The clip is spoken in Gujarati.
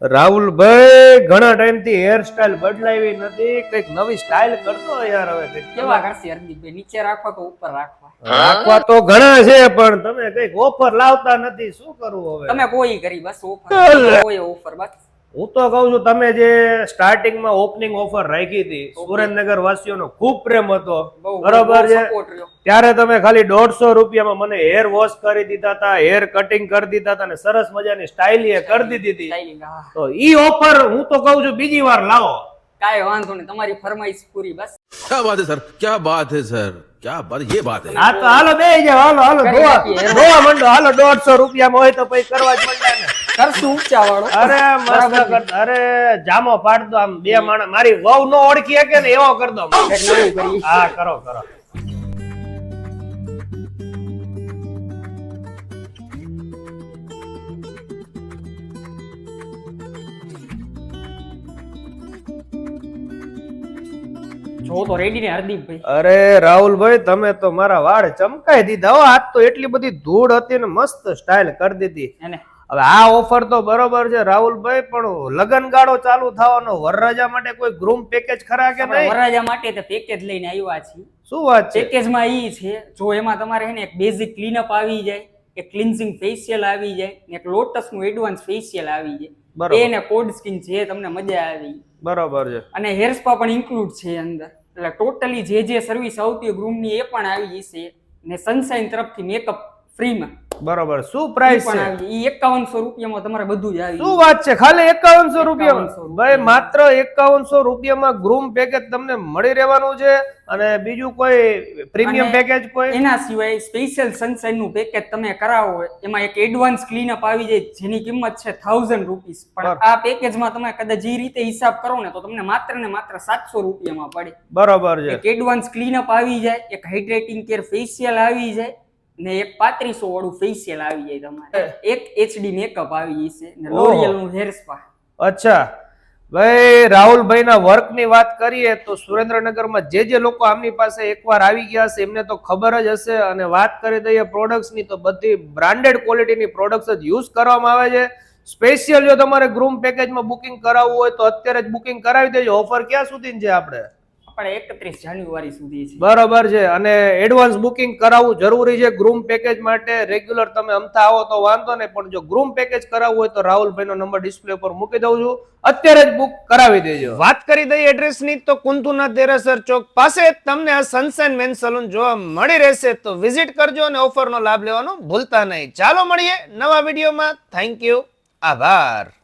રાહુલભાઈ ઘણા ટાઈમ થી હેર સ્ટાઇલ બદલાવી નથી, કઈક નવી સ્ટાઇલ કરતો યાર. હવે કેવા કરશે હરદીપભાઈ? નીચે રાખવા તો ઉપર રાખવા? રાખવા તો ઘણા છે પણ તમે કઈક ઓફર લાવતા નથી, શું કરવું હવે? તમે કોઈ કરી બસ ઓફર, કોઈ ઓફર બસ. હું તો કઉ છું, તમે જે સ્ટાર્ટિંગ માં ઓપનિંગ ઓફર રાખી હતી, સુરેન્દ્રનગર વાસીઓનો ખૂબ પ્રેમ હતો, બરોબર છે? ત્યારે તમે ખાલી 150 રૂપિયામાં મને હેર વોશ કરી દીધા હતા, હેર કટિંગ કરી દીધા હતા, અને સરસ મજાની સ્ટાઇલ એ કરી દીધી હતી. તો ઈ ઓફર હું તો કઉ છું બીજી વાર લાવો. કાઈ વાંધો નહીં, તમારી ફરમાઈશ પૂરી બસ. क्या बात है सर, क्या बात है सर, क्या બાત, ये बात है. હા તો હાલો બે જાવ, હાલો હાલો ધોવા મંડો, હાલો 150 રૂપિયામાં હોય તો પછી કરવા જ મંડ્યા ને. કરશું ઊંચા વાળો. અરે મસ્ત કરતા, અરે જામો પાડ દો આમ, બે માણસ મારી વહુ નો ઓળખી શકે ને એવો કર દો. હા કરો કરો. જો તો રેડી ને હરદીપભાઈ? અરે રાહુલભાઈ, તમે તો મારા વાળ ચમકાઈ દીધા હો. આજ તો એટલી બધી ધૂળ હતી ને મસ્ત સ્ટાઇલ કરી દીધી. હવે આ ઓફર તો બરોબર છે રાહુલભાઈ, પણ લગન ગાળો ચાલુ થવાનો, વરરાજા માટે કોઈ ગ્રૂમ પેકેજ ખરા કે નહીં? વરરાજા માટે તો પેકેજ લઈને આવ્યા છીએ. શું વાત છે? પેકેજમાં ઈ છે, જો એમાં તમારે હે ને એક બેઝિક ક્લીનઅપ આવી જાય, એક ક્લિન્ઝિંગ ફેશિયલ આવી જાય, ને એક લોટસ નું એડવાન્સ ફેશિયલ આવી જાય, એને કોડ સ્કિન છે, તમને મજા આવી. બરોબર છે. અને હેર સ્પા પણ ઇન્ક્લુડ છે અંદર, એટલે ટોટલી જે સર્વિસ આવતી ગ્રૂમ ની એ પણ આવી જશે, ને સનશાઇન તરફથી મેકઅપ ફ્રીમાં. બરોબર. શું પ્રાઇસ છે? ઈ 5100 રૂપિયામાં તમારે બધું જ આવી. શું વાત છે? ખાલી 5100 રૂપિયામાં? ભાઈ માત્ર 5100 રૂપિયામાં ગ્રૂમ પેકેજ તમને મળી રહેવાનું છે, અને બીજું કોઈ પ્રીમિયમ પેકેજ કોઈ? એના સિવાય સ્પેશિયલ સનશાઇન નું પેકેજ તમે કરાવો, એમાં એક એડવાન્સ ક્લીનઅપ આવી જાય જેની કિંમત છે 1000 રૂપીસ. પણ આ પેકેજમાં તમે કદાચ જે રીતે હિસાબ કરો ને તો તમને માત્ર ને માત્ર 700 રૂપિયામાં પડે. બરોબર છે. એક એડવાન્સ ક્લીનઅપ આવી જાય, એક હાઇડ્રેટિંગ કેર ફેશિયલ આવી જાય, ને એક 3500 વાળું ફેશિયલ આવી જાય તમારે, એક HD મેકઅપ આવી જશે, ને લોરિયલ નું હેર સ્પા. અચ્છા ભાઈ, રાહુલભાઈ ના વર્ક ની વાત કરીએ તો સુરેન્દ્રનગરમાં જે લોકો આમની પાસે એકવાર આવી ગયા હશે એમને તો ખબર જ હશે. અને વાત કરી દઈએ પ્રોડક્ટ્સ ની તો બધી બ્રાન્ડેડ ક્વોલિટીની પ્રોડક્ટ્સ જ યુઝ કરવામાં આવે છે. સ્પેશિયલ જો તમારે ગ્રૂમ પેકેજમાં બુકિંગ કરાવવું હોય તો અત્યારે જ બુકિંગ કરાવી દેજો. ઓફર ક્યાં સુધી છે આપણે? 31 જાન્યુઆરી સુધી છે. બરોબર છે. અને એડવાન્સ બુકિંગ કરાવવું જરૂરી છે ગ્રૂમ પેકેજ માટે. રેગ્યુલર તમે અમથા આવો તો વાંધો નહીં, પણ જો ગ્રૂમ પેકેજ કરાવવું હોય તો રાહુલભાઈનો નંબર ડિસ્પ્લે પર મૂકી દઉં છું, અત્યારે જ બુક કરાવી દેજો. વાત કરી દઈએ એડ્રેસ ની તો કુંતુના દેરાસર ચોક પાસે તમને આ સનશાઇન મેન સલૂન જોવા મળી રહેશે, તો વિઝિટ કરજો અને ઓફરનો લાભ લેવાનો ભૂલતા નહીં. ચાલો મળીએ નવા વિડીયોમાં. થેન્ક યુ, આભાર.